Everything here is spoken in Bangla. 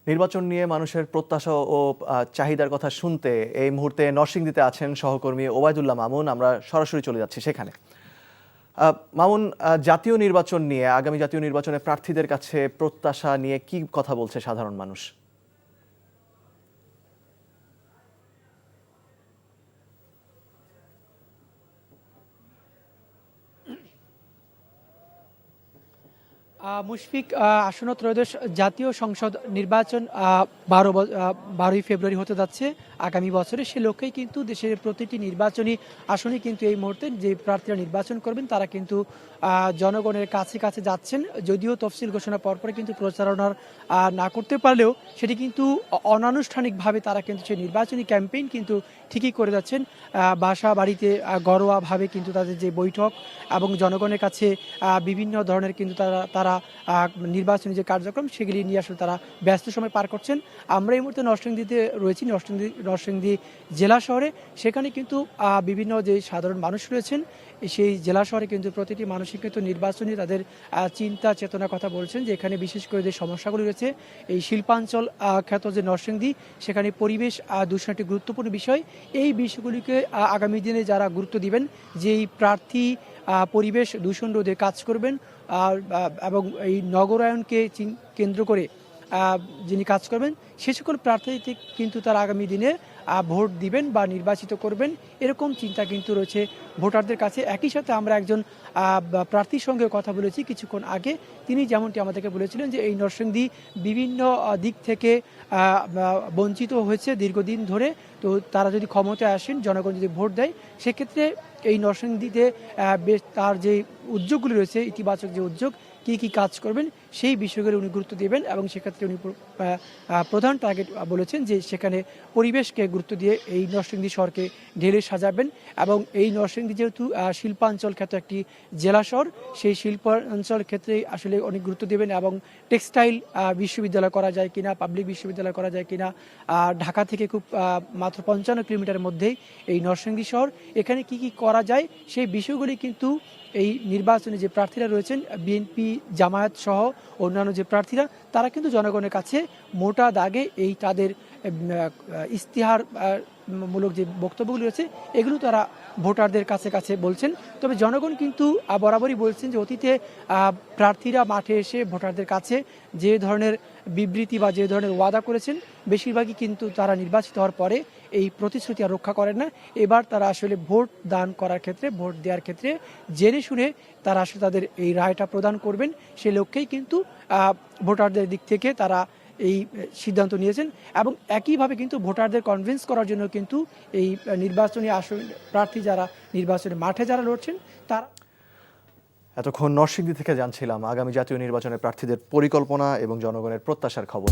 নির্বাচন নিয়ে মানুষের প্রত্যাশা ও চাহিদার কথা শুনতে এই মুহূর্তে নরসিংদীতে আছেন সহকর্মী ওবায়দুল্লাহ মামুন। আমরা সরাসরি চলে যাচ্ছি সেখানে। মামুন, জাতীয় নির্বাচন নিয়ে, আগামী জাতীয় নির্বাচনে প্রার্থীদের কাছে প্রত্যাশা নিয়ে কি কথা বলছে সাধারণ মানুষ? মুশফিক, আসন্ন ত্রয়োদশ জাতীয় সংসদ নির্বাচন 12ই ফেব্রুয়ারি হতে যাচ্ছে আগামী বছরে। সে লক্ষ্যেই কিন্তু দেশের প্রতিটি নির্বাচনী আসনে কিন্তু এই মুহূর্তে যে প্রার্থীরা নির্বাচন করবেন তারা কিন্তু জনগণের কাছে কাছে যাচ্ছেন। যদিও তফসিল ঘোষণা পরপরে কিন্তু প্রচারণার না করতে পারলেও সেটি কিন্তু অনানুষ্ঠানিকভাবে তারা কিন্তু সেই নির্বাচনী ক্যাম্পেইন কিন্তু ঠিকই করে যাচ্ছেন। বাসা বাড়িতে ঘরোয়াভাবে কিন্তু তাদের যে বৈঠক এবং জনগণের কাছে বিভিন্ন ধরনের কিন্তু তারা নির্বাচনী যে কার্যক্রম সেগুলি নিয়ে আসলে তারা ব্যস্ত সময় পার করছেন। আমরা এই মুহূর্তে নরসিংদীতে রয়েছি, নরসিংদী জেলা শহরে। সেখানে কিন্তু বিভিন্ন যে সাধারণ মানুষ রয়েছেন সেই জেলা শহরে কিন্তু প্রতিটি মানুষই কিন্তু নির্বাচনী তাদের চিন্তা চেতনার কথা বলছেন, যে এখানে বিশেষ করে যে সমস্যাগুলি রয়েছে এই শিল্পাঞ্চল খ্যাত যে নরসিংদী, সেখানে পরিবেশ দূষণ একটি গুরুত্বপূর্ণ বিষয়। এই বিষয়গুলিকে আগামী দিনে যারা গুরুত্ব দিবেন, যেই প্রার্থী পরিবেশ দূষণ রোধে কাজ করবেন এবং এই নগরায়নকে কেন্দ্র করে যিনি কাজ করবেন, সে সকল প্রার্থী কিন্তু তার আগামী দিনে ভোট দিবেন বা নির্বাচিত করবেন, এরকম চিন্তা কিন্তু রয়েছে ভোটারদের কাছে। একই সাথে আমরা একজন প্রার্থীর সঙ্গে কথা বলেছি কিছুক্ষণ আগে। তিনি যেমনটি আমাদেরকে বলেছিলেন যে এই নরসিংদী বিভিন্ন দিক থেকে বঞ্চিত হয়েছে দীর্ঘদিন ধরে। তো তারা যদি ক্ষমতায় আসেন, জনগণ যদি ভোট দেয়, সেক্ষেত্রে এই নরসিংদীতে বেশ তার যে উদ্যোগগুলি রয়েছে, ইতিবাচক যে উদ্যোগ, কি কাজ করবেন সেই বিষয়গুলো উনি গুরুত্ব দেবেন। এবং সেক্ষেত্রে উনি প্রধান টার্গেট বলেছেন যে সেখানে পরিবেশকে গুরুত্ব দিয়ে এই নরসিংদী শহরকে ঢেলে সাজাবেন। এবং এই নরসিংদী যেহেতু শিল্পাঞ্চল খ্যাত একটি জেলা শহর, সেই শিল্পাঞ্চল ক্ষেত্রে আসলে অনেক গুরুত্ব দেবেন। এবং টেক্সটাইল বিশ্ববিদ্যালয় করা যায় কিনা, পাবলিক বিশ্ববিদ্যালয় করা যায় কিনা, ঢাকা থেকে খুব মাত্র 55 কিলোমিটারের মধ্যেই এই নরসিংদী শহর, এখানে কি করা যায় সেই বিষয়গুলি কিন্তু এই নির্বাচনে যে প্রার্থীরা রয়েছেন, বিএনপি, জামায়াত সহ অন্যান্য যে প্রার্থীরা, তারা কিন্তু জনগণের কাছে মোটা দাগে এই তাদের ইস্তিহার মূলক যে বক্তব্যগুলি রয়েছে এগুলো তারা ভোটারদের কাছে কাছে বলছেন। তবে জনগণ কিন্তু বরাবরই বলছেন যে অতীতে প্রার্থীরা মাঠে এসে ভোটারদের কাছে যে ধরনের বিবৃতি বা যে ধরনের ওয়াদা করেছেন, বেশিরভাগই কিন্তু তারা নির্বাচিত হওয়ার পরে এই প্রতিশ্রুতি আর রক্ষা করেন না। এবার তারা আসলে ভোট দান করার ক্ষেত্রে, ভোট দেওয়ার ক্ষেত্রে জেনে শুনে তারা আসলে তাদের এই রায়টা প্রদান করবেন, সে লক্ষ্যেই কিন্তু ভোটারদের দিক থেকে তারা এই সিদ্ধান্ত নিয়েছেন। এবং একইভাবে কিন্তু ভোটারদের কনভিন্স করার জন্য কিন্তু এই নির্বাচনী আসন প্রার্থী যারা নির্বাচনের মাঠে যারা লড়ছেন তারা। এতক্ষণ নরসিংদী থেকে জানছিলাম আগামী জাতীয় নির্বাচনে প্রার্থীদের পরিকল্পনা এবং জনগণের প্রত্যাশার খবর।